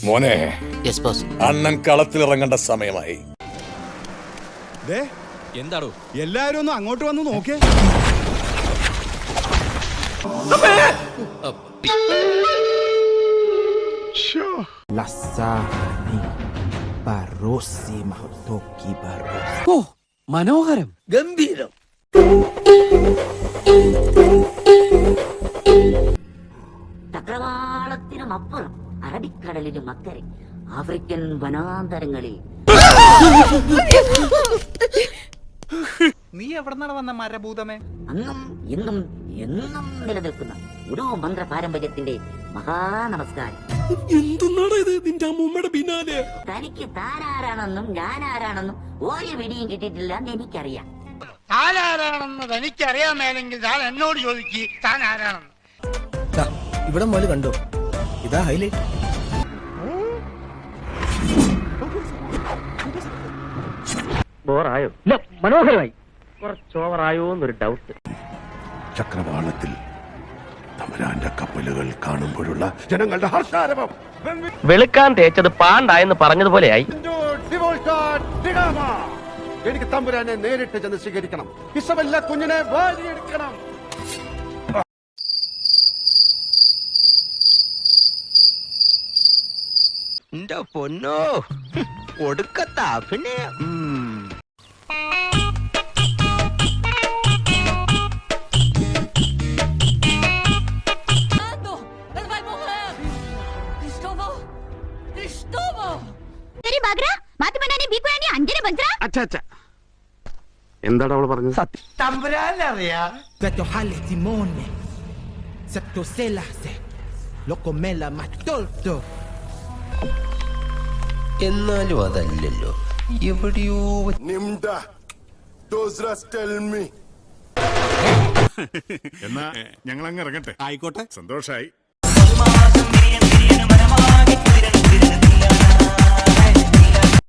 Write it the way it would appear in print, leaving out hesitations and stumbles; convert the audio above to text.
മോനെ, അണ്ണൻ കളത്തിലിറങ്ങേണ്ട സമയമായി. എന്താടോ എല്ലാരും ഒന്ന് അങ്ങോട്ട് വന്ന് നോക്കേ. മനോഹരം, ഗംഭീരം. ചക്രവാളത്തിനും അപ്പുറം അറബിക്കടലിനും അക്കരെ ആഫ്രിക്കൻ വനാന്തരങ്ങളിൽ നീ എവിടെന്നാണ് വന്ന മരഭൂതമേ? അന്നും ഇന്നും എന്നും നിലനിൽക്കുന്ന ഒരു മന്ത്ര പാരമ്പര്യത്തിന്റെ മഹാനമസ്കാരം. തനിക്ക് താനാരാണെന്നും ഞാനാരാണെന്നും ഒരു പിടിയും കിട്ടിയിട്ടില്ല എന്ന് എനിക്കറിയാം. താനാരാണെന്ന് തനിക്കറിയാമേലെങ്കിൽ താൻ എന്നോട് ചോദിക്ക് താൻ ആരാണെന്ന്. ഇവിടെ മോല് കണ്ടോ, ഇതാ ഹൈലൈറ്റ്. ബോറായോ? ഇല്ല, മനോഹരമായി. കുറച്ച് ഓവറായോ എന്നൊരു ഡൗട്ട്. ചക്രവാളത്തിൽ തമ്പുരാന്റെ കപ്പലുകൾ കാണുമ്പോഴുള്ള ജനങ്ങളുടെ ഹർഷാരവം. വെളുക്കാൻ തേച്ചത് പാണ്ടായെന്ന് പറഞ്ഞതുപോലെയായി. എനിക്ക് തമ്പുരാനെ നേരിട്ട് ചെന്ന് സ്വീകരിക്കണം. ഇസബല്ല കുഞ്ഞിനെ വാരിയെടുക്കണം. എന്റെ പൊന്നോ, ഒടുക്കത്ത അഭിനയം. എന്താണ് അവള് പറഞ്ഞത്? തമ്പുരാനറിയാ എന്നാലും അതല്ലല്ലോ, എവിടെയോ എന്നാ ഞങ്ങൾ അങ്ങ് ഇറങ്ങട്ടെ. ആയിക്കോട്ടെ, സന്തോഷായി.